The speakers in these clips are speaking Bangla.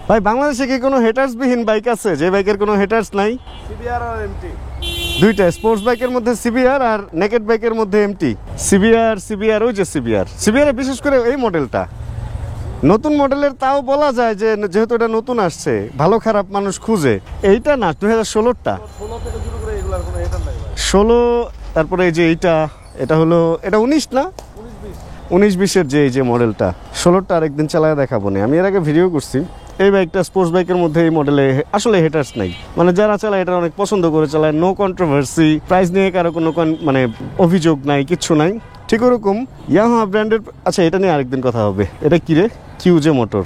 ভাই বাংলাদেশে কি কোনো হেটার্স বিহীন বাইক আছে যে বাইকের কোনো হেটার্স নাই? সিবিআর আর এমটি দুইটা স্পোর্টস বাইকের মধ্যে সিবিআর আর নেকেড বাইকের মধ্যে এমটি। সিবিআর ওই যে সিবিআর বিশেষ করে এই মডেলটা নতুন মডেলের, তাও বলা যায় যে যেহেতু এটা নতুন আসছে ভালো খারাপ মানুষ খুঁজে। এইটা না 2016টা 16 থেকে শুরু করে এগুলার কোনো হেটার নাই ভাই। 16, তারপরে এই যে এটা হলো এটা 19 না 19-20-এর যে এই যে মডেলটা 16টা আরেকদিন চালায় দেখাবো না। আমি এর আগে ভিডিও করছি। এই বাইকটা স্পোর্টস বাইকের মধ্যে এই মডেলে আসলে হেটার্স নাই, মানে যারা চালায় এটা অনেক পছন্দ করে চালায়, নো কন্ট্রোভার্সি, প্রাইস নিয়ে কারো কোনো মানে অভিযোগ নাই, কিচ্ছু নাই। ঠিক ওরকম ইয়ামাহা ব্র্যান্ডের, আচ্ছা এটা নিয়ে আরেকদিন কথা হবে। এটা কি রে, কিউজে মোটর,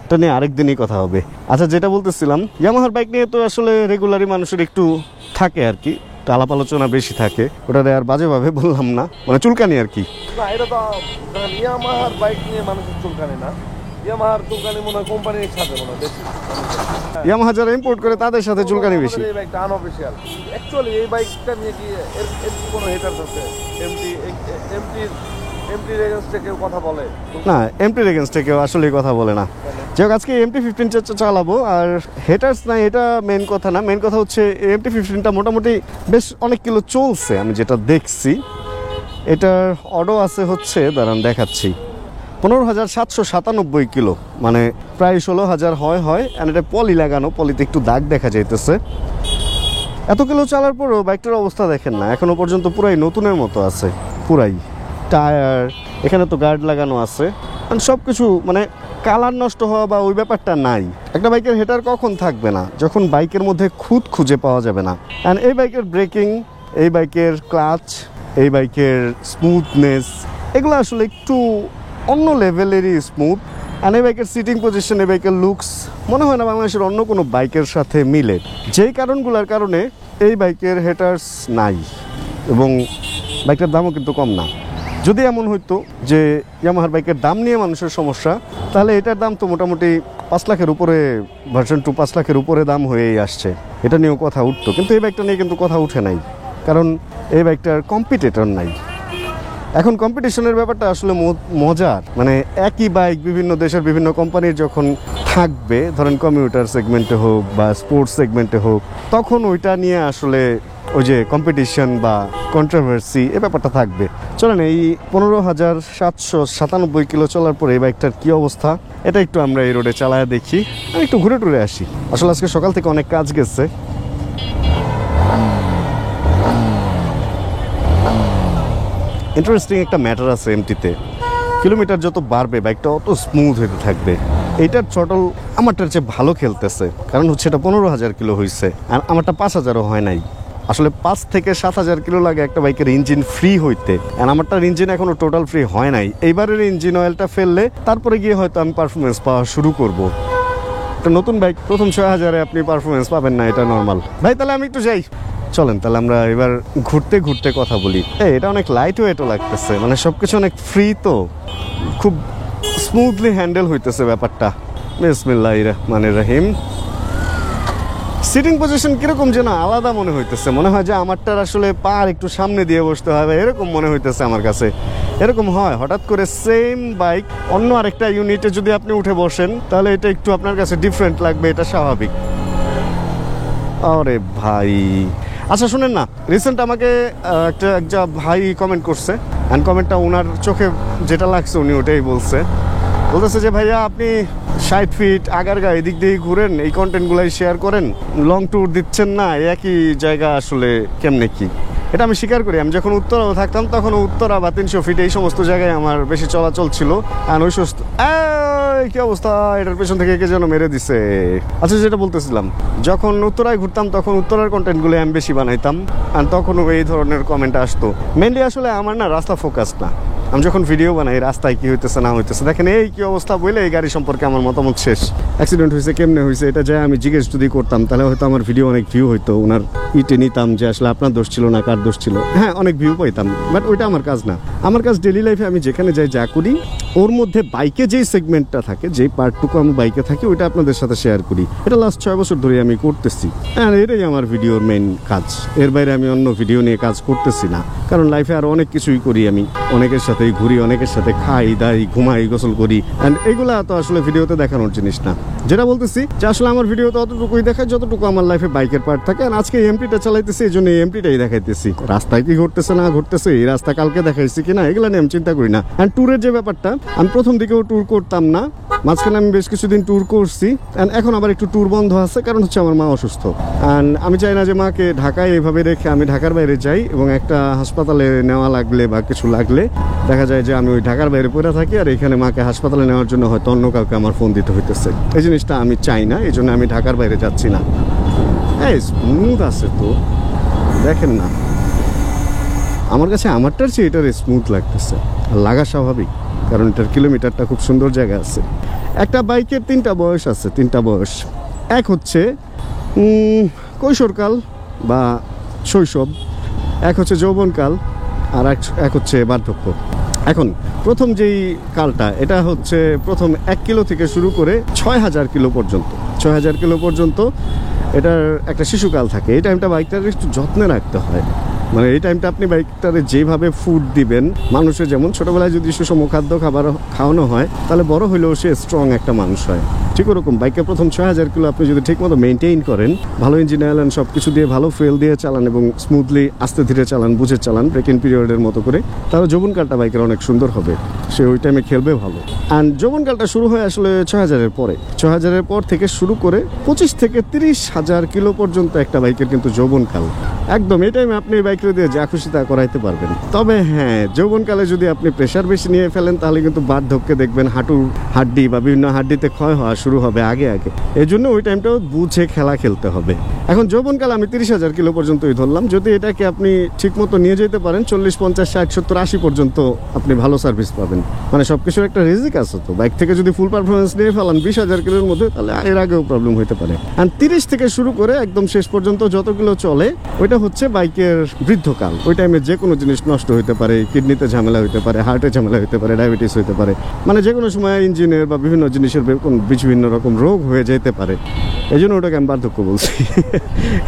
এটা নিয়ে আরেকদিনই কথা হবে। আচ্ছা যেটা বলতেছিলাম, ইয়ামাহার বাইক নিয়ে তো আসলে রেগুলারই মানুষের একটু থাকে আর কি, আলাপ আলোচনা বেশি থাকে। ওটা আর বাজেভাবে বললাম না, মানে চুলকানি আর কি। না এটা তো ইয়ামাহার বাইক নিয়ে মানুষের চুলকানি না, ইয়ামাহার চুলকানি মনে হয় কোম্পানির সাথে মনে হয় বেশি। ইয়ামাহা যারা ইম্পোর্ট করে তাদের সাথে চুলকানি বেশি। এই বাইকটা আনঅফিশিয়াল। অ্যাকচুয়ালি এই বাইকটা নিয়ে কি এর কি কোনো হেটার্স আছে? এমটির এগেইনস্টে কেউ কথা বলে না? এমটির এগেইনস্টে কেউ আসলে কথা বলে না। যাই হোক আজকে MT-15 চালাবো, আর হেটার্স নাই এটা মেন কথা না। মেন কথা হচ্ছে MT-15টা মোটামুটি বেশ অনেক কিলো চলছে আমি যেটা দেখছি। এটার অডো আছে হচ্ছে, দাঁড়ান দেখাচ্ছি, 15,797 কিলো, মানে প্রায় 16,000 হয়। আর এটা পলি লাগানো, পলিতে একটু দাগ দেখা যাইতেছে। এত কিলো চালার পরেও বাইকটার অবস্থা দেখেন না, এখনো পর্যন্ত পুরাই নতুনের মতো আছে। পুরাই টায়ার, এখানে তো গার্ড লাগানো আছে, সব কিছু, মানে কালার নষ্ট হওয়া বা ওই ব্যাপারটা নাই। একটা বাইকের হেটার কখন থাকবে না? যখন বাইকের মধ্যে খুঁত খুঁজে পাওয়া যাবে না। অ্যান্ড এই বাইকের ব্রেকিং, এই বাইকের ক্লাচ, এই বাইকের স্মুথনেস, এগুলো আসলে একটু অন্য লেভেলেরই স্মুথ। অ্যান্ড এই বাইকের সিটিং পজিশন, এই বাইকের লুকস মনে হয় না বাংলাদেশের অন্য কোনো বাইকের সাথে মিলে। যেই কারণগুলোর কারণে এই বাইকের হেটার্স নাই, এবং বাইকটার দামও কিন্তু কম না। যদি এমন হইতো যে ইয়ামাহার বাইকের দাম নিয়ে মানুষের সমস্যা, তাহলে এটার দাম তো মোটামুটি 5 লাখের উপরে, ভার্সন 2 5 লাখের উপরে দাম হয়েই আসছে, এটা নিয়েও কথা উঠতো। কিন্তু এই বাইকটা নিয়ে কিন্তু কথা উঠে নাই, কারণ এই বাইকটার কম্পিটিটর নাই। এখন কম্পিটিশনের ব্যাপারটা আসলে মজার, মানে একই বাইক বিভিন্ন দেশের বিভিন্ন কোম্পানির যখন থাকবে, ধরেন কমিউটার সেগমেন্টে হোক বা স্পোর্টস সেগমেন্টে হোক, তখন ওইটা নিয়ে আসলে ওই যে কম্পিটিশন বা কন্ট্রোভার্সি এ ব্যাপারটা থাকবে। চলেন এই 15,797 কিলো চলার পরে এই বাইকটার কী অবস্থা এটা একটু আমরা এই রোডে চালায় দেখি, আর একটু ঘুরে টুরে আসি। আসলে আজকে সকাল থেকে অনেক কাজ গেছে। ইন্টারেস্টিং একটা ম্যাটার আছে এমটিতে, কিলোমিটার যত বাড়বে বাইকটা অত স্মুথ হতে থাকবে। এইটার চটল আমারটার চেয়ে ভালো খেলতেছে, কারণ হচ্ছে এটা 15,000 কিলো হয়েছে, আর আমারটা 5,000ও হয় নাই। আসলে 5 থেকে 7,000 কিলো লাগে একটা বাইকের ইঞ্জিন ফ্রি হইতে, আর আমারটার ইঞ্জিন এখনো টোটাল ফ্রি হয় নাই। এইবারের ইঞ্জিন অয়েলটা ফেললে তারপরে গিয়ে হয়তো আমি পারফরমেন্স পাওয়া শুরু করব। একটা নতুন বাইক প্রথম 6,000-এ আপনি পারফরমেন্স পাবেন না, এটা নর্মাল। ভাই তাহলে আমি একটু যাই, চলেন তাহলে আমরা এবার ঘুরতে ঘুরতে কথা বলি। এটা অনেক লাইট ওয়েটও লাগতেছে, মানে সবকিছু অনেক ফ্রি, তো খুব স্মুথলি হ্যান্ডেল হইতেছে ব্যাপারটা। বিসমিল্লাহির রহমানির রহিম। সিটিং পজিশন কিরকম যেন আলাদা মনে হইতেছে, মনে হয় যে আমারটার আসলে পার একটু সামনে দিয়ে বসতে হবে, এরকম মনে হইতেছে আমার কাছে। এরকম হয় হঠাৎ করে সেম বাইক অন্য আরেকটা ইউনিটে যদি আপনি উঠে বসেন, তাহলে এটা একটু আপনার কাছে ডিফারেন্ট লাগবে, এটা স্বাভাবিক। আরে ভাই, আচ্ছা শুনেন না, রিসেন্ট আমাকে একটা ভাই কমেন্ট করছে, অ্যান্ড কমেন্টটা ওনার চোখে যেটা লাগছে উনি ওটাই বলতেছে যে ভাইয়া আপনি 60 ফিট আগারগা এদিক দিয়ে ঘুরেন, এই কন্টেন্টগুলাই শেয়ার করেন, লং ট্যুর দিচ্ছেন না, একই জায়গা আসলে কেমনে কি? এটা আমি স্বীকার করি, আমি যখন উত্তরাও থাকতাম তখন উত্তরা বা 300 ফিট এই সমস্ত জায়গায় আমার বেশি চলাচল ছিল। আর ওই কি অবস্থা, এটার পেছন থেকে কে যেন মেরে দিছে। আচ্ছা যেটা বলতেছিলাম, যখন উত্তরায় ঘুরতাম তখন উত্তরার কন্টেন্টগুলো আমি বেশি বানাইতাম, আর তখনও এই ধরনের কমেন্ট আসতো। মেনলি আসলে আমার না রাস্তা ফোকাস না, আমি যখন ভিডিও বানাই রাস্তায় কি হইতেছে না হইতেছে, দেখেন এই কি অবস্থা বলে এই গাড়ি সম্পর্কে আমার মতামত শেষ। অ্যাক্সিডেন্ট হয়েছে কেমনে হয়েছে এটা যা আমি জিজ্ঞেস যদি করতাম, তাহলে হয়তো আমার ভিডিও অনেক ভিউ হইতো, ওনার ইটে নিতাম যে আসলে আপনার দোষ ছিল না কার দোষ ছিল, হ্যাঁ অনেক ভিউ পাইতাম। বাট ওইটা আমার কাজ না। আমার কাজ ডেলি লাইফে আমি যেখানে যাই যা করি, ওর মধ্যে বাইকে যেই সেগমেন্টটা থাকে, যেই পার্টটুকু আমি বাইকে থাকি, ওইটা আপনাদের সাথে শেয়ার করি। এটা লাস্ট 6 বছর ধরে আমি করতেছি, আর এটাই আমার ভিডিওর মেইন কাজ। এর বাইরে আমি অন্য ভিডিও নিয়ে কাজ করতেছি না, কারণ লাইফে আরো অনেক কিছুই করি। আমি অনেকের সাথেই ঘুরি, অনেকের সাথে খাই দাই, ঘুমাই, গোসল করি, অ্যান্ড এগুলা তো আসলে ভিডিওতে দেখানোর জিনিস না। যেটা বলতেছি যে আসলে আমার ভিডিওতে অতটুকুই দেখায় যতটুকু আমার লাইফে বাইকের পার্ট থাকে। আর আজকে এমটিটা চালাইতেছি, এই জন্য এমটিটাই দেখাইতেছি। রাস্তায় কি ঘটতেছে না ঘটতেছে, এই রাস্তা কালকে দেখাইছি কিনা এগুলো নিয়ে আমি চিন্তা করি না। অ্যান্ড ট্যুরের যে ব্যাপারটা, আমি প্রথম দিকেও ট্যুর করতাম না, মাঝখানে আমি বেশ কিছুদিন ট্যুর করছি, অ্যান্ড এখন আবার একটু ট্যুর বন্ধ আছে, কারণ হচ্ছে আমার মা অসুস্থ। অ্যান্ড আমি চাই না যে মাকে ঢাকায় এভাবে রেখে আমি ঢাকার বাইরে যাই এবং একটা হাসপাতালে নেওয়া লাগলে বা কিছু লাগলে দেখা যায় যে আমি ওই ঢাকার বাইরে পড়ে থাকি, আর এখানে মাকে হাসপাতালে নেওয়ার জন্য হয়তো অন্য কাউকে আমার ফোন দিতে হইতেছে। এই জিনিসটা আমি চাই না, এই জন্য আমি ঢাকার বাইরে যাচ্ছি না। এই স্মুথ আছে তো, দেখেন না, আমার কাছে আমারটার চেয়ে এটার স্মুথ লাগতেছে, আর লাগা স্বাভাবিক, কারণ এটার কিলোমিটারটা খুব সুন্দর জায়গা আছে। একটা বাইকের তিনটা বয়স আছে, তিনটা বয়স। এক হচ্ছে কৈশোরকাল বা শৈশব, এক হচ্ছে যৌবনকাল, আর এক হচ্ছে বার্ধক্য। এখন প্রথম যেই কালটা, এটা হচ্ছে প্রথম 1 কিলো থেকে শুরু করে 6000 কিলো পর্যন্ত, 6000 কিলো পর্যন্ত এটার একটা শিশুকাল থাকে। এই টাইমটা বাইকটার একটু যত্নে রাখতে হয়। মানে এই টাইমটা আপনি বাইকটারে যেভাবে ফুড দিবেন, মানুষের যেমন ছোটোবেলায় যদি সুষম খাদ্য খাবার খাওয়ানো হয়, তাহলে বড় হলেও সে স্ট্রং একটা মানুষ হয়। ঠিক ওরকম বাইকে প্রথম 6000 কিলো আপনি যদি ঠিকমতো মেনটেইন করেন, ভালো ইঞ্জিন অয়েল সব কিছু দিয়ে ভালো ফুয়েল দিয়ে চালান এবং স্মুথলি আস্তে ধীরে চালান, বুঝে চালান ব্রেক ইন পিরিয়ডের মতো করে, তাহলে যৌবনকালটা বাইকের অনেক সুন্দর হবে। সে ওই টাইমে খেলবে ভালো। অ্যান্ড যৌবনকালটা শুরু হয় আসলে 6000-এর পরে। 6000-এর পর থেকে শুরু করে 25 থেকে 30,000 কিলো পর্যন্ত একটা বাইকের কিন্তু যৌবনকাল। একদম এই টাইমে আপনি বাইকের দিয়ে যা খুশি তা করাইতে পারবেন। তবে হ্যাঁ, যৌবনকালে যদি আপনি প্রেশার বেশি নিয়ে ফেলেন, তাহলে কিন্তু বার্ধক্যে দেখবেন হাঁটুর হাড্ডি বা বিভিন্ন হাড্ডিতে ক্ষয় হওয়া শুরু হবে আগে। এই জন্য ওই টাইমটাও বুঝে খেলা খেলতে হবে। এখন যৌবনকালে আমি 30,000 কিলো পর্যন্তই ধরলাম। যদি এটাকে আপনি ঠিকমতো নিয়ে যেতে পারেন, 40, 50, 60, 70, 80 পর্যন্ত আপনি ভালো সার্ভিস পাবেন। মানে সব কিছুর একটা রিজিক আছে তো। বাইক থেকে যদি ফুল পারফরমেন্স নিয়ে ফেলান 20,000 কিলোর মধ্যে, তাহলে এর আগেও প্রবলেম হতে পারে। আর 30 থেকে শুরু করে একদম শেষ পর্যন্ত যত কিলো চলে, ওইটা হচ্ছে বাইকের বৃদ্ধকাল। ওই টাইমে যে কোনো জিনিস নষ্ট হতে পারে, কিডনিতে ঝামেলা হতে পারে, হার্টে ঝামেলা হতে পারে, ডায়াবেটিস হতে পারে, মানে যে কোনো সময় ইঞ্জিনের বা বিভিন্ন জিনিসের বিভিন্ন রকম রোগ হয়ে যেতে পারে। এই জন্য ওটাকে আমি বার্ধক্য বলছি।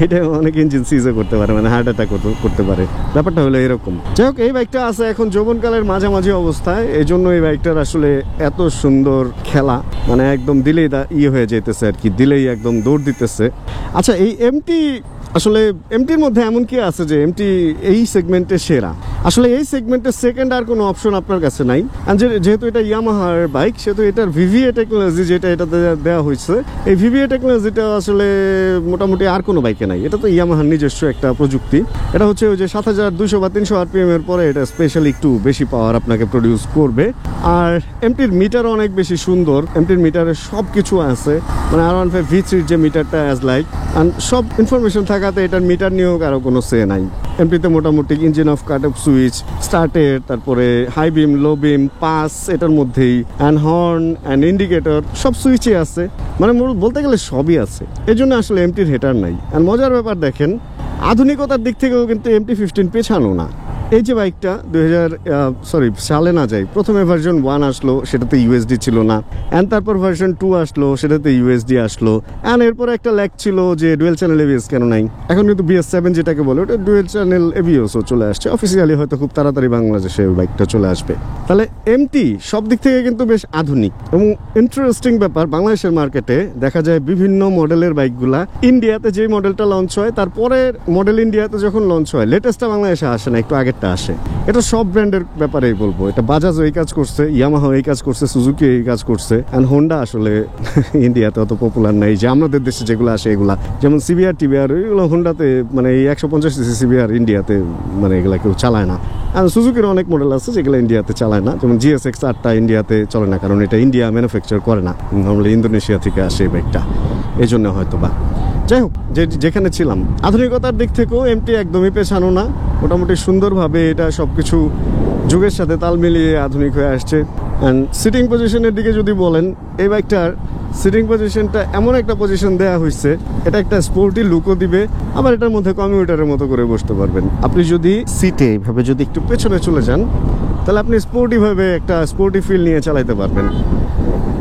এটা অনেক ইঞ্জিন সিজও করতে পারে, মানে হার্ট অ্যাটাক করতে পারে। ব্যাপারটা হলো এরকম। যাই হোক, এই বাইকটা আছে এখন যৌবনকালের মাঝামাঝি অবস্থায়। এই জন্য এই বাইকটার আসলে এত সুন্দর খেলা, মানে একদম দিলেই হয়ে যেতেছে আর কি, দিলেই একদম দৌড় দিতেছে। আচ্ছা, এই এমটি আসলে এমটির মধ্যে এমন কি আছে যে এমটি এই সেগমেন্টে সেরা? আসলে এই সেগমেন্টের সেকেন্ড আর কোনো অপশন আপনার কাছে নাই। আর যেহেতু এটা ইয়ামাহার বাইক, সেহেতু এটার ভিভিএ টেকনোলজি যেটা এটাতে দেওয়া হয়েছে, এই ভিভিএ টেকনোলজিটা আসলে মোটামুটি আর কোনো বাইকে নাই। এটা তো ইয়ামাহার নিজস্ব একটা প্রযুক্তি। এটা হচ্ছে ওই যে 7200 বা 300 RPM এর পরে এটা স্পেশালি একটু বেশি পাওয়ার আপনাকে প্রডিউস করবে। আর এমটির মিটার অনেক বেশি সুন্দর। এমটির মিটারে সব কিছু আছে, মানে R15 V3 যে মিটারটা অ্যাজ লাইক, আর সব ইনফরমেশন থাকাতে এটার মিটার নিয়েও কারো কোনো সে নাই। এমপিতে মোটামুটি engine off cut off switch, স্টার্টের, তারপরে হাই বিম, লো বিম, পাস এটার মধ্যেই, অ্যান্ড হর্ন অ্যান্ড ইন্ডিকেটর সব সুইচে আছে। মানে বলতে গেলে সবই আছে। এই জন্য আসলে এমটির হেটার নাই। আর মজার ব্যাপার দেখেন, আধুনিকতার দিক থেকেও কিন্তু MT-15 পেছানো না। এই যে বাইকটা 2000 সালে না যাই, প্রথমে ভার্সন 1 আসলো, সেটাতে ইউএসডি ছিল না। অ্যান্ড তারপর ভার্সন 2 আসলো, সেটাতে ইউএসডি আসলো। অ্যান্ড এরপর একটা ল্যাক ছিল যে ডুয়েল চ্যানেল এবিএস কেন নাই। এখন কিন্তু BS7 যেটাকে বলে, ওটা ডুয়েল চ্যানেল এবিএসও চলে আসছে। অফিসিয়ালি হয়তো খুব তাড়াতাড়ি বাংলাদেশে ওই বাইকটা চলে আসবে। তাহলে এমটি সব দিক থেকে কিন্তু বেশ আধুনিক। এবং ইন্টারেস্টিং ব্যাপার, বাংলাদেশের মার্কেটে দেখা যায় বিভিন্ন মডেলের বাইকগুলা ইন্ডিয়াতে যে মডেলটা লঞ্চ হয়, তারপরের মডেল ইন্ডিয়াতে যখন লঞ্চ হয়, লেটেস্টটা বাংলাদেশে আসে না, একটু আগেরটা আসে। এটা সব ব্র্যান্ডের ব্যাপারেই বলবো। এটা বাজাজও এই কাজ করছে, ইয়ামাহা এই কাজ করছে, সুজুকি এই কাজ করছে। অ্যান্ড হোন্ডা আসলে ইন্ডিয়াতে অত পপুলার নাই, যে আমাদের দেশে যেগুলো আসে এগুলা, যেমন সিবিআর টিবিআর, এগুলো হোন্ডাতে, মানে এই 150cc সিবিআর ইন্ডিয়াতে মানে এগুলা কেউ চালায় না। আর সুজুকির অনেক মডেল আছে যেগুলো ইন্ডিয়াতে চালায় না, যেমন GSX-8টা ইন্ডিয়াতে চলে না, কারণ এটা ইন্ডিয়া ম্যানুফ্যাকচার করে না, নর্মালি ইন্দোনেশিয়া থেকে আসে এই বাইকটা, এই জন্য হয়তো বা। যাই হোক, যেখানে ছিলাম, আধুনিকতার দিক থেকেও এমটি একদমই পেছানো না। মোটামুটি সুন্দরভাবে এটা সব কিছু যুগের সাথে তাল মিলিয়ে আধুনিক হয়ে আসছে। অ্যান্ড সিটিং পজিশনের দিকে যদি বলেন, এই বাইকটার সিটিং পজিশনটা এমন একটা পজিশন দেওয়া হয়েছে, এটা একটা স্পোর্টি লুকও দিবে, আবার এটার মধ্যে কমিউটারের মতো করে বসতে পারবেন। আপনি যদি সিটে এইভাবে যদি একটু পেছনে চলে যান, তাহলে আপনি স্পোর্টিভাবে একটা স্পোর্টি ফিল নিয়ে চালাতে পারবেন।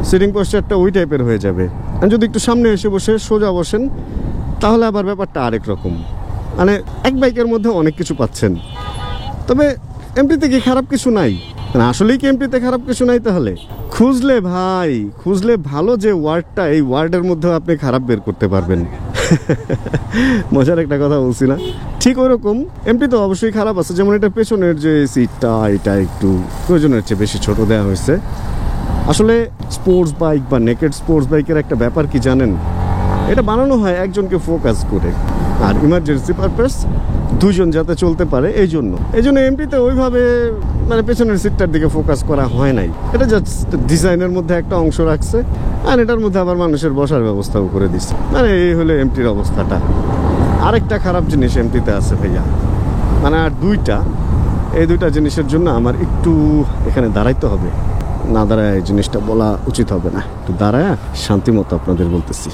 সিটিং পোস্টারটা ওই টাইপের হয়ে যাবে। আর যদি একটু সামনে এসে বসে সোজা বসেন, তাহলে আবার ব্যাপারটা আরেক রকম। মানে এক বাইকের মধ্যে অনেক কিছু পাচ্ছেন। তবে এমটিতে কি খারাপ কিছু নাই? না আসলেই কি এমপিতে খারাপ কিছু নাই তাহলে? খুঁজলে ভাই, খুঁজলে ভালো যে ওয়ার্ডটা, এই ওয়ার্ডের মধ্যে আপনি খারাপ বের করতে পারবেন। মজার একটা কথা বলছি না? ঠিক ওরকম এমপি তো অবশ্যই খারাপ আছে। যেমন এটা পেছনের যে সিটটা, এটা একটু প্রয়োজনের চেয়ে বেশি ছোট দেওয়া হয়েছে। আসলে স্পোর্টস বাইক বা নেকেড স্পোর্টস বাইকের একটা ব্যাপার কি জানেন, এটা বানানো হয় একজনকে ফোকাস করে, আর ইমার্জেন্সি পারপাস দুজন যাতে চলতে পারে এই জন্য এমপিতে ওইভাবে মানে পেছনের সিটটার দিকে ফোকাস করা হয় নাই। এটা জাস্ট ডিজাইনের মধ্যে একটা অংশ রাখছে, আর এটার মধ্যে আবার মানুষের বসার ব্যবস্থাও করে দিচ্ছে। মানে এই হলো এমটির অবস্থাটা। আরেকটা খারাপ জিনিস এমটিতে আছে ভাইয়া, মানে আর এই দুইটা জিনিসের জন্য আমার একটু এখানে দাঁড়াইতে হবে। না দাঁড়ায় এই জিনিসটা বলা উচিত হবে না, একটু দাঁড়ায় শান্তি মতো আপনাদের বলতেছি।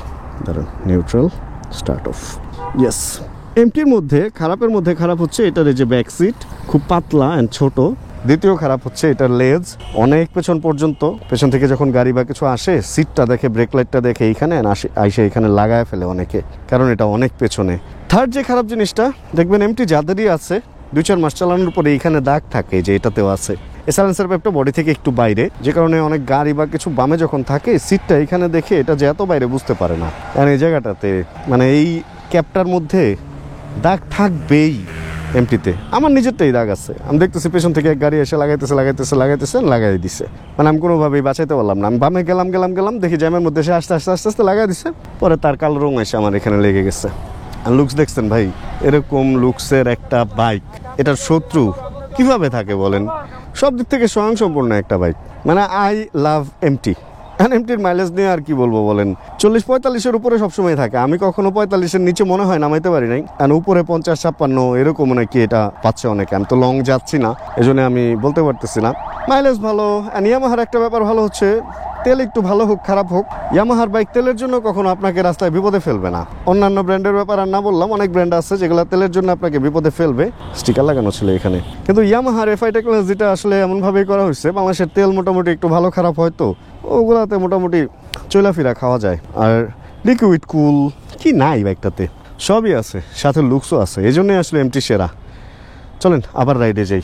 দাঁড়ান, নিউট্রাল, স্টার্ট অফ। ইয়েস, এমটির মধ্যে খারাপের মধ্যে খারাপ হচ্ছে এটার এই যে ব্যাক সিট খুব পাতলা অ্যান্ড ছোট। দ্বিতীয় খারাপ হচ্ছে এটার লেজ অনেক পেছন পর্যন্ত। পেছন থেকে যখন গাড়ি বা কিছু আসে, সিটটা দেখে, ব্রেক লাইটটা দেখে এইখানে আইসে এখানে লাগায় ফেলে অনেকে, কারণ এটা অনেক পেছনে। থার্ড যে খারাপ জিনিসটা দেখবেন, এমটি যাদেরই আছে 2-4 মাস চালানোর পরে এইখানে দাগ থাকে, যে এটাতেও আছে। এই সাইলেন্সার পাইপটা বডি থেকে একটু বাইরে, যে কারণে অনেক গাড়ি বা কিছু বামে যখন থাকে, সিটটা এখানে দেখে এটা যে এত বাইরে বুঝতে পারে না। আর এই জায়গাটাতে মানে এই ক্যাপটার মধ্যে দাগ থাকবেই এমটিতে। আমার নিজেরটাই দাগ আছে, আমি দেখতেছি পেছন থেকে এক গাড়ি এসে লাগাই দিছে। মানে আমি কোনোভাবেই বাঁচাইতে পারলাম না। আমি বামে গেলাম দেখি জ্যামের মধ্যে সে আস্তে লাগাই দিছে। পরে তার কালো রং এসে আমার এখানে লেগে গেছে। আর লুকস দেখছেন ভাই, এরকম লুকসের একটা বাইক, এটার শত্রু কিভাবে থাকে বলেন? সব দিক থেকে স্বয়ংসম্পূর্ণ একটা বাইক। মানে আই লাভ এমটি। এমটির মাইলেজ নিয়ে আর কি বলবো বলেন, 40-45-এর উপরে সবসময় থাকে। আমি কখনো 45-এর নিচে মনে হয় নামাইতে পারি নাই, আর উপরে 50-56 এরকম নাকি এটা পাচ্ছে অনেকে। আমি তো লং যাচ্ছি না, এজন্য আমি বলতে পারতেছি না। মাইলেজ ভালো। ইয়ামাহার একটা ব্যাপার ভালো হচ্ছে, তেল একটু ভালো হোক খারাপ হোক, ইয়ামাহার বাইক তেলের জন্য কখনো আপনাকে রাস্তায় বিপদে ফেলবে না। অন্যান্য ব্র্যান্ডের ব্যাপার আর না বললাম, অনেক ব্র্যান্ড আছে যেগুলো তেলের জন্য আপনাকে বিপদে ফেলবে। স্টিকার লাগানো ছিল এখানে, কিন্তু ইয়ামাহার এফআই টেকনোলজিটা আসলে এমনভাবেই করা হয়েছে, বাংলাদেশের তেল মোটামুটি একটু ভালো খারাপ হয়তো ওগুলাতে মোটামুটি চলাফেরা খাওয়া যায়। আর লিকুইড কুল কি নাই বাইকটাতে, সবই আছে, সাথে লুকসও আছে। এই জন্যই আসলে এমটি সেরা। চলেন আবার রাইডে যাই।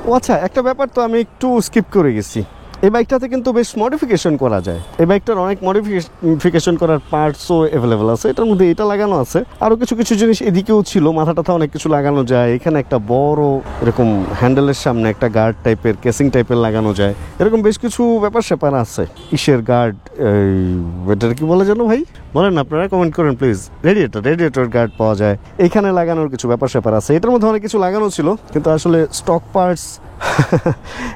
ও আচ্ছা, একটা ব্যাপার তো আমি একটু স্কিপ করে গেছি। এই বাইকটাতে কিন্তু বেশ মডিফিকেশন করা যায়। এই বাইকটার অনেক মডিফিকেশন করার পার্টসও অ্যাভেলেবেল আছে। এটার মধ্যে এটা লাগানো আছে, আরও কিছু জিনিস এদিকেও ছিল। মাথাটাতে অনেক কিছু লাগানো যায়। এখানে একটা বড় এরকম হ্যান্ডেলের সামনে একটা গার্ড টাইপের, কেসিং টাইপের লাগানো যায়। এরকম বেশ কিছু ব্যাপার স্যাপার আছে। ইসের গার্ড, এটার কি বলে জানো ভাই? বলেন আপনারা, কমেন্ট করেন প্লিজ। রেডিয়েটর গার্ড পাওয়া যায়। এইখানে লাগানোর কিছু ব্যাপার স্যাপার আছে। এটার মধ্যে অনেক কিছু লাগানো ছিল, কিন্তু আসলে স্টক পার্টস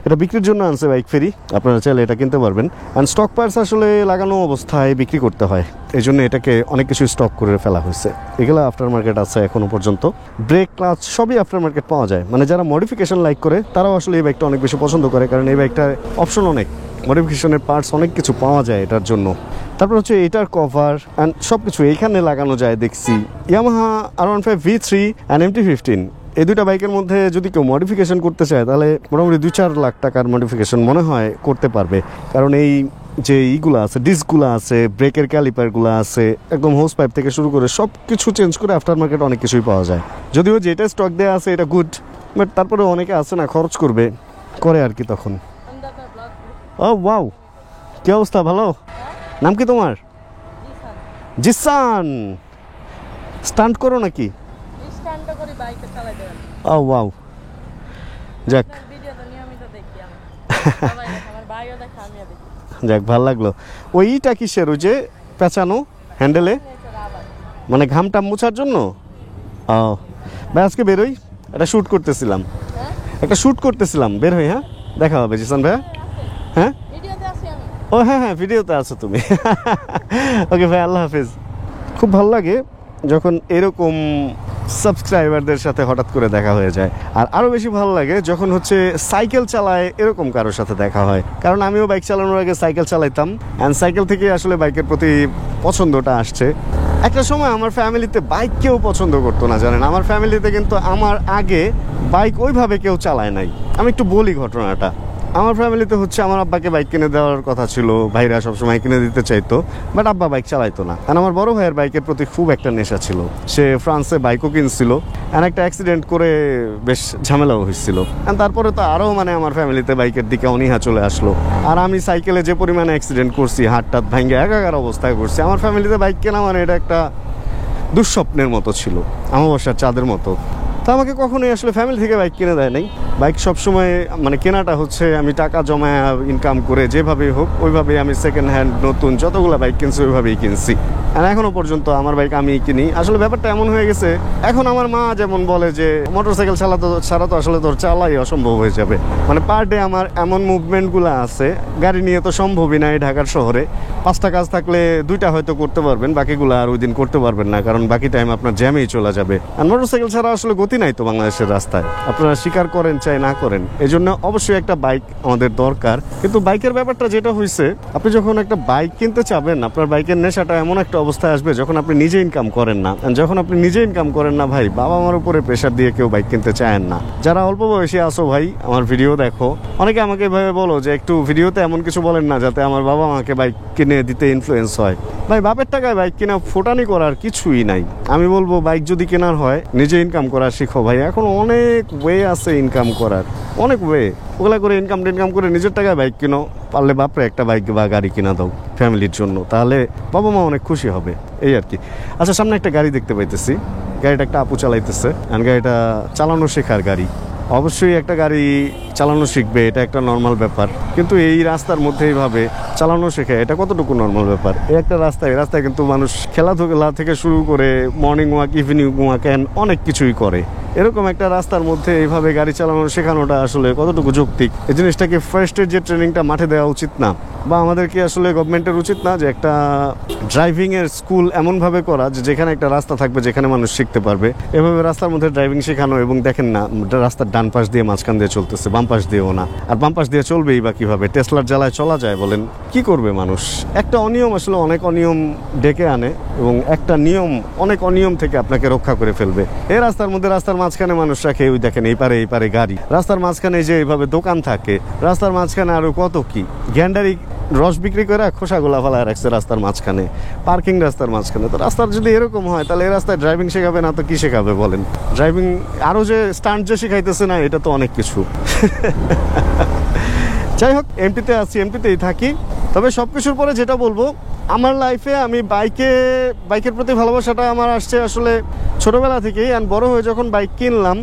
এটা বিক্রির জন্য আনছে বাইক ফেরি, আপনারা চাইলে এটা কিনতে পারবেন। অ্যান্ড স্টক পার্টস আসলে লাগানো অবস্থায় বিক্রি করতে হয়, এই জন্য এটাকে অনেক কিছু স্টক করে ফেলা হয়েছে। এগুলো আফটার মার্কেট আছে এখনো পর্যন্ত। ব্রেক, ক্লাচ সবই আফটার মার্কেট পাওয়া যায়। মানে যারা মডিফিকেশন লাইক করে তারাও আসলে এই বাইকটা অনেক বেশি পছন্দ করে, কারণ এই বাইকটার অপশন অনেক, মডিফিকেশনের পার্টস অনেক কিছু পাওয়া যায় এটার জন্য। তারপর হচ্ছে এটার কভার অ্যান্ড সব কিছু এইখানে লাগানো যায় দেখছি। Yamaha R15 V3 and MT-15, এই দুইটা বাইকের মধ্যে যদি কেউ মডিফিকেশন করতে চায় তাহলে মোটামুটি 2-4 লাখ টাকার মডিফিকেশন মনে হয় করতে পারবে। কারণ এই যে ইগুলো আছে, ডিস্কগুলো আছে, ব্রেকের ক্যালিপারগুলো আছে, একদম হোস পাইপ থেকে শুরু করে সব কিছু চেঞ্জ করে আফটার মার্কেট অনেক কিছুই পাওয়া যায়। যদিও যেটা স্টক দেওয়া আছে এটা গুড, বাট তারপরে অনেকে আছে না, খরচ করে আর কি তখন। ও ওয়াও, কি অবস্থা? ভালো? নাম কি তোমার? জিসান। স্টান্ট করো নাকি? ও ওয়াও, যাক যাক, ভাল লাগলো। ওইটা কিসের? ওই যে পেঁচানো হ্যান্ডেলে, মানে ঘামটা মোছার জন্য? ও ভাই, আজকে বেরোই, একটা শ্যুট করতেছিলাম, বের হই। হ্যাঁ, দেখা হবে জিসান ভাইয়া। হ্যাঁ, ও হ্যাঁ, ভিডিওতে আছো তুমি। ওকে ভাই, আল্লাহ হাফিজ। খুব ভালো লাগে যখন এরকম সাবস্ক্রাইবারদের সাথে হঠাৎ করে দেখা হয়ে যায়। আর আরও বেশি ভালো লাগে যখন হচ্ছে সাইকেল চালায় এরকম কারোর সাথে দেখা হয়, কারণ আমিও বাইক চালানোর আগে সাইকেল চালাইতাম, অ্যান্ড সাইকেল থেকে আসলে বাইকের প্রতি পছন্দটা আসছে। একটা সময় আমার ফ্যামিলিতে বাইক কেউ পছন্দ করতো না, জানেন। আমার ফ্যামিলিতে কিন্তু আমার আগে বাইক ওইভাবে কেউ চালায় নাই। আমি একটু বলি ঘটনাটা। আমার ফ্যামিলিতে হচ্ছে আমার আব্বাকে বাইক কিনে দেওয়ার কথা ছিল, ভাইরা সবসময় কিনে দিতে চাইতো, বাট আব্বা বাইক চালাইতো না। আর আমার বড় ভাইয়ের বাইকের প্রতি খুব একটা নেশা ছিল, সে ফ্রান্সে বাইকও কিনছিল, আর একটা অ্যাক্সিডেন্ট করে বেশ ঝামেলাও হয়েছিল। আর তারপরে তো আরও মানে আমার ফ্যামিলিতে বাইকের দিকে অনীহা চলে আসলো। আর আমি সাইকেলে যে পরিমাণে অ্যাক্সিডেন্ট করছি, হাত টাত ভাঙ্গে একাকার অবস্থায় করছি, আমার ফ্যামিলিতে বাইক কেনা মানে এটা একটা দুঃস্বপ্নের মতো ছিল, অমাবস্যার চাঁদের মতো। তো আমাকে কখনোই আসলে ফ্যামিলি থেকে বাইক কিনে দেয় নাই। বাইক সবসময় মানে কেনাটা হচ্ছে আমি টাকা জমায় ইনকাম করে যেভাবেই হোক ওইভাবেই আমি সেকেন্ড হ্যান্ড নতুন যতগুলো বাইক কিনছি ওইভাবেই কিনছি। আর এখনও পর্যন্ত আমার বাইক আমি কিনি। আসলে ব্যাপারটা এমন হয়ে গেছে, এখন আমার মা যেমন বলে যে মোটরসাইকেল ছাড়া তো আসলে তোর চালাই অসম্ভব হয়ে যাবে। মানে পার ডে আমার এমন মুভমেন্টগুলো আছে, গাড়ি নিয়ে তো সম্ভবই না এই ঢাকার শহরে। 5টা কাজ থাকলে 2টা হয়তো করতে পারবেন, বাকিগুলো আর ওই দিন করতে পারবেন না, কারণ বাকি টাইম আপনার জ্যামেই চলে যাবে। আর মোটরসাইকেল ছাড়া আসলে গতি নাই তো বাংলাদেশের রাস্তায়, আপনারা স্বীকার করেন চাই না করেন। এই জন্য অবশ্যই একটা বাইক আমাদের দরকার। কিন্তু বাইকের ব্যাপারটা যেটা হয়েছে, আপনি যখন একটা বাইক কিনতে চাবেন, আপনার বাইকের নেশাটা এমন একটা অবস্থায় আসবে যখন আপনি নিজে ইনকাম করেন না। যখন আপনি নিজে ইনকাম করেন না ভাই, বাবা মার উপরে প্রেশার দিয়ে কেউ বাইক কিনতে চায় না। যারা অল্প বয়সী আসো ভাই, আমার ভিডিও দেখো, অনেকে আমাকে এভাবে বলো যে একটু ভিডিওতে এমন কিছু বলেন না যাতে আমার বাবা মাকে বাইক কিনে দিতে ইনফ্লুয়েন্স হয়। ভাই বাপের টাকায় বাইক কেনা ফোটানি করার কিছুই নাই। আমি বলবো বাইক যদি কেনার হয় নিজে ইনকাম করা শিখো ভাই। এখন অনেক ওয়ে আছে ইনকাম করার, অনেক ওয়ে। ওগুলা করে ইনকাম করে নিজের টাকায় বাইক কিনো, পারলে বাপরে একটা বাইক বা গাড়ি কিনা দাও ফ্যামিলির জন্য, তাহলে বাবা মা অনেক খুশি হবে, এই আর কি। আচ্ছা, সামনে একটা গাড়ি দেখতে পাইতেছি, গাড়িটা একটা আপু চালাইতেছে, আর গাড়িটা চালানো শেখার গাড়ি। অবশ্যই একটা গাড়ি চালানো শিখবে, এটা একটা নর্মাল ব্যাপার, কিন্তু এই রাস্তার মধ্যে এইভাবে চালানো শেখা এটা কতটুকু নর্মাল ব্যাপার? এই একটা রাস্তায় কিন্তু মানুষ খেলাধুলা থেকে শুরু করে মর্নিং ওয়াক, ইভিনিং ওয়াক অনেক কিছুই করে। এরকম একটা রাস্তার মধ্যে এইভাবে গাড়ি চালানো শেখানোটা আসলে কতটুকু যৌক্তিক? এই জিনিসটাকে ফার্স্টের যে ট্রেনিংটা মাঠে দেওয়া উচিত না? বা আমাদেরকে আসলে গভর্নমেন্টের উচিত না যে একটা ড্রাইভিংয়ের স্কুল এমনভাবে করা যে যেখানে একটা রাস্তা থাকবে যেখানে মানুষ শিখতে পারবে, এভাবে রাস্তার মধ্যে ড্রাইভিং শেখানো? এবং দেখেন না, রাস্তার ডান পাশ দিয়ে মাঝখান দিয়ে চলতেছে, বাম পাশ দিয়েও না। আর বাম পাশ দিয়ে চলবেই বা কীভাবে? টেসলার জ্বালায় চলা যায় বলেন? কি করবে মানুষ? একটা অনিয়ম আসলে অনেক অনিয়ম ডেকে আনে, এবং একটা নিয়ম অনেক অনিয়ম থেকে আপনাকে রক্ষা করে ফেলবে। এই রাস্তার মধ্যে রাস্তার মাঝখানে মানুষ রাখে, ওই দেখেন এই পারে গাড়ি, রাস্তার মাঝখানে যে এইভাবে দোকান থাকে, রাস্তার মাঝখানে আরো কত কি গ্যান্ডারি রস বিক্রি করে খোসাগুলা ফেলায় রাখছে রাস্তার মাঝখানে, পার্কিং রাস্তার মাঝখানে। তো রাস্তার যদি এরকম হয় তাহলে এই রাস্তায় ড্রাইভিং শেখাবে না তো কি শেখাবে বলেন? ড্রাইভিং আরো যে স্টান্ট যে শেখাইতেছে না, এটা তো অনেক কিছু। যাই হোক, এমপিতে আছি, এমপিতেই থাকি। তবে সব কিছুর পরে যেটা বলবো, আমার লাইফে আমি বাইকের প্রতি ভালোবাসাটা আমার আসছে আসলে ছোটবেলা থেকেই। আর বড় হয়ে যখন বাইক কিনলাম,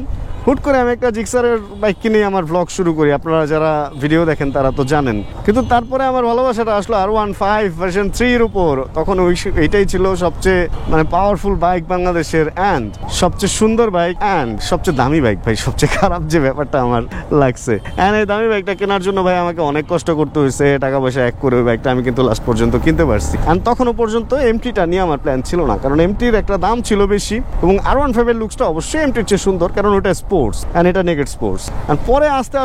হুট করে আমি একটা জিক্সারের বাইক কিনে আমার ব্লগ শুরু করি। আপনারা যারা ভিডিও দেখেন তারা তো জানেন। কিন্তু তারপরে আমার ভালোবাসাটা আসলো R15 ভার্সন 3 এর উপর। তখন এইটাই ছিল সবচেয়ে মানে পাওয়ারফুল বাইক বাংলাদেশের, অ্যান্ড সবচেয়ে সুন্দর বাইক, অ্যান্ড সবচেয়ে দামি বাইক। ভাই সবচেয়ে খারাপ যে ব্যাপারটা আমার লাগছে, অ্যান্ড এই দামি বাইকটা কেনার জন্য ভাই আমাকে অনেক কষ্ট করতে হয়েছে, টাকা পয়সা এক করে ওই বাইকটা আমি কিন্তু লাস্ট পর্যন্ত কিনতে পারছি। অ্যান্ড তখনও পর্যন্ত এমটিটা নিয়ে আমার প্ল্যান ছিল না, কারণ এমটির একটা দাম ছিল বেশি, এবং R15 এর লুকসটা অবশ্যই এমটির চেয়ে সুন্দর, কারণ ওটা স্পোর্টস এন্ড এটা নেকেড স্পোর্টস। আর পরে আস্তে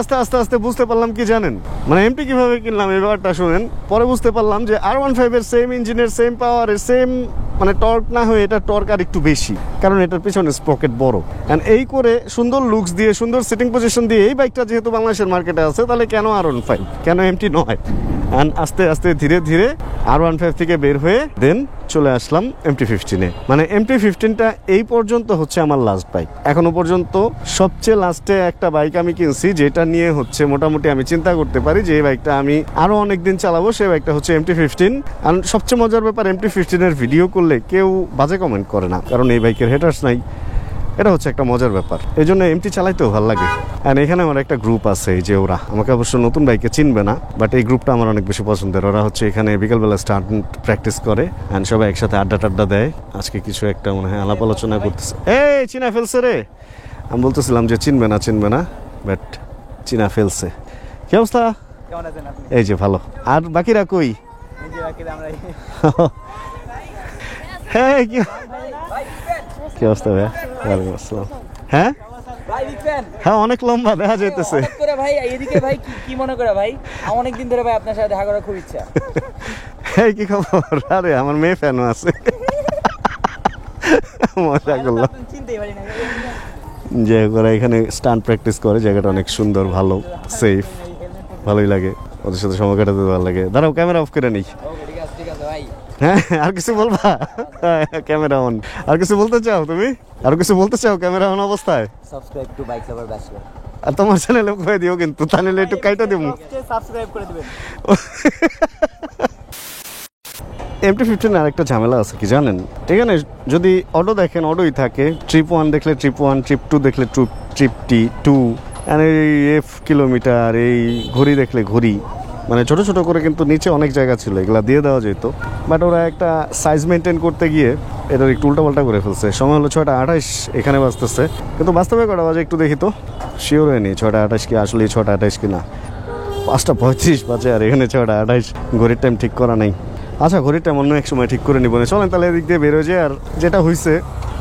আস্তে বুঝতে পারলাম কি জানেন, মানে এমটি কিভাবে কিনলাম এই ব্যাপারটা শুনেন। পরে বুঝতে পারলাম যে R15 এর সেম ইঞ্জিনের, সেম পাওয়ারের, সেম মানে টর্ক না হয়ে এটা টর্ক আর একটু বেশি, কারণ এটার পিছনে স্প্রকেট বড়। এন্ড এই করে সুন্দর লুকস দিয়ে, সুন্দর সিটিং পজিশন দিয়ে এই বাইকটা যেহেতু বাংলাদেশের মার্কেটে আছে, তাহলে কেন R15, কেন এমটি নয়? অ্যান্ড আস্তে আস্তে ধীরে ধীরে R15 থেকে বের হয়ে দেন চলে আসলাম MT-15-এ। মানে MT-15টা এই পর্যন্ত হচ্ছে আমার লাস্ট বাইক। এখনো পর্যন্ত সবচেয়ে লাস্টে একটা বাইক আমি কিনছি, যেটা নিয়ে হচ্ছে মোটামুটি আমি চিন্তা করতে পারি যে এই বাইকটা আমি আরো অনেকদিন চালাবো, সেই বাইকটা হচ্ছে MT-15। আর সবচেয়ে মজার ব্যাপার, MT-15-এর ভিডিও করলে কেউ বাজে কমেন্ট করে না, কারণ এই বাইকের হেটার্স নাই। এটা হচ্ছে একটা মজার ব্যাপার, এই জন্য এমটি চালাইতেও ভালো লাগে। অ্যান্ড এখানে আমার একটা গ্রুপ আছে, এই যে ওরা আমাকে অবশ্য নতুন বাইকে চিনবে না, বাট এই গ্রুপটা আমার অনেক বেশি পছন্দের। ওরা হচ্ছে এখানে বিকালবেলা স্টান্ট প্র্যাকটিস করে, অ্যান্ড সবাই একসাথে আড্ডা টাড্ডা দেয়। আজকে কিছু একটা মনে হয় আলাপ আলোচনা করতেছে। এই চিনা ফেলছে রে, আমি বলতেছিলাম যে চিনবে না, বাট চিনা ফেলছে। কি অবস্থা? এই যে ভালো। আর বাকিরা কই? হ্যাঁ, কি অবস্থা ভাইয়া? ওয়ালাইকুম আসসালাম। হ্যাঁ হ্যাঁ, অনেক লম্বা দেখা যাইতেছে। ভাই এদিকে ভাই কি মনে করে ভাই, অনেকদিন ধরে ভাই আপনার সাথে দেখা করার খুব ইচ্ছা। এই কি খবর? আরে আমার মেয়ে ফ্যানও আছে। মজা করলাম। যে ওরা এখানে স্টান্ট প্র্যাকটিস করে, জায়গাটা অনেক সুন্দর, ভালো, সেফ। ভালোই লাগে, ওদের সাথে সময় কাটাতে ভালো লাগে। দাঁড়াও ক্যামেরা অফ করে নেই। ওকে ঠিক আছে ভাই। হ্যাঁ আর কিছু বলবা? Camera on. আর কিছু বলতে চাও তুমি? আর কিছু বলতে চাও ক্যামেরা অন অবস্থায়? Subscribe to bike lover bachelor. আর তোমার চ্যানেলে কয়ে দিও কিন্তু, তাহলে একটু কাইটা দিব। সাবস্ক্রাইব করে দিবেন। MT-15 আর একটা ঝামেলা আছে কি জানেন, এখানে যদি অটো দেখেন অটোই থাকে, ট্রিপ 1 দেখলে ট্রিপ 1, ট্রিপ 2 দেখলে ট্রিপ T2, আর এই এফ কিলোমিটার, এই ঘড়ি দেখলে ঘড়ি, মানে ছোট ছোট করে কিন্তু নিচে অনেক জায়গা ছিল, এগুলা দিয়ে দেওয়া যেত, বাট ওরা একটা সাইজ মেনটেন করতে গিয়ে এটার একটু উল্টাপাল্টা করে ফেলছে। সময় হলো 6:28, এখানে বাজতেছে, কিন্তু বাস্তবে কটা বাজে একটু দেখি তো, শিওর হয়নি 6:28 কি আসলে 6:28 কিনা। 5:35 বাজে আর এখানে 6:28, ঘড়ির টাইম ঠিক করা নাই। আচ্ছা ঘড়ির টাইম অন্য এক সময় ঠিক করে নিব না, চলেন তাহলে এদিক দিয়ে বেরোয় যায়। আর যেটা হয়েছে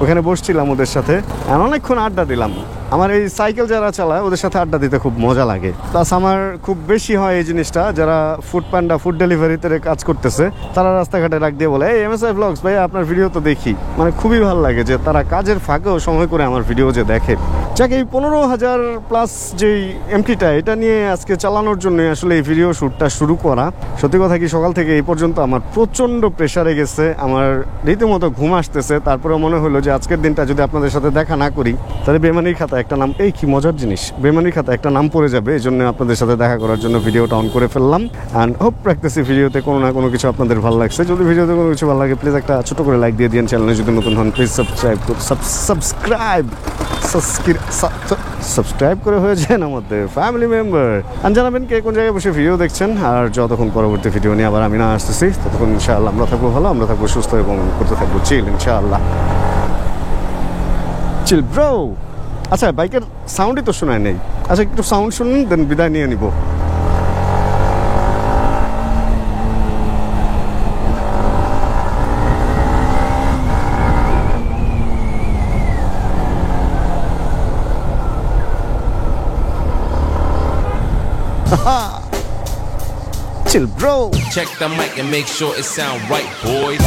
ওখানে বসছিলাম ওদের সাথে, আর অনেকক্ষণ আড্ডা দিলাম। আমার এই সাইকেল যারা চালায় ওদের সাথে আড্ডা দিতে খুব মজা লাগে। প্লাস আমার খুব বেশি হয় এই জিনিসটা, যারা ফুড পান্ডা, ফুড ডেলিভারিতে কাজ করতেছে, তারা রাস্তাঘাটে ডাক দিয়ে বলে, এই MSI Vlogs ভাই আপনার ভিডিও তো দেখি। মানে খুবই ভালো লাগে যে তারা কাজের ফাঁকেও সময় করে আমার ভিডিও যে দেখে। যাক, এই 15,000 প্লাস যেই MT-টা, এটা নিয়ে আজকে চালানোর জন্য আসলে এই ভিডিও শ্যুটটা শুরু করা। সত্যি কথা কি, সকাল থেকে এই পর্যন্ত আমার প্রচণ্ড প্রেশারে গেছে, আমার রীতিমতো ঘুম আসতেছে। তারপরে মনে হলো যে আজকের দিনটা যদি আপনাদের সাথে দেখা না করি, তাহলে বেমানির খাতা একটা নাম, এই কি মজার জিনিস, বেমানির খাতা একটা নাম পড়ে যাবে। এই জন্য আপনাদের সাথে দেখা করার জন্য ভিডিওটা অন করে ফেললাম। অ্যান্ড হোপ রাখতেছি ভিডিওতে কোনো না কোনো কিছু আপনাদের ভালো লাগছে। যদি ভিডিওতে কোনো কিছু ভালো লাগে প্লিজ একটা ছোটো করে লাইক দিয়ে দিন। চ্যানেলে যদি নতুন হন প্লিজ সাবস্ক্রাইব করে হয়ে যান আমাদের ফ্যামিলি মেম্বার। আর জানাবেন কে কোন জায়গায় বসে ভিডিও দেখছেন। আর যতক্ষণ পরবর্তী ভিডিও নিয়ে আবার আমি না আসতেছি, ততক্ষণ ইনশাআল্লাহ আমরা থাকবো ভালো, আমরা থাকবো সুস্থ এবং করতে থাকবো চিল ইনশাআল্লাহ। Chill bro. আচ্ছা বাইকের সাউন্ডই তো শোনায় নেই। আচ্ছা একটু সাউন্ড শুনুন, দেন বিদায় নিয়ে নিব। Chill bro. Check the mic and make sure it sound right, boys.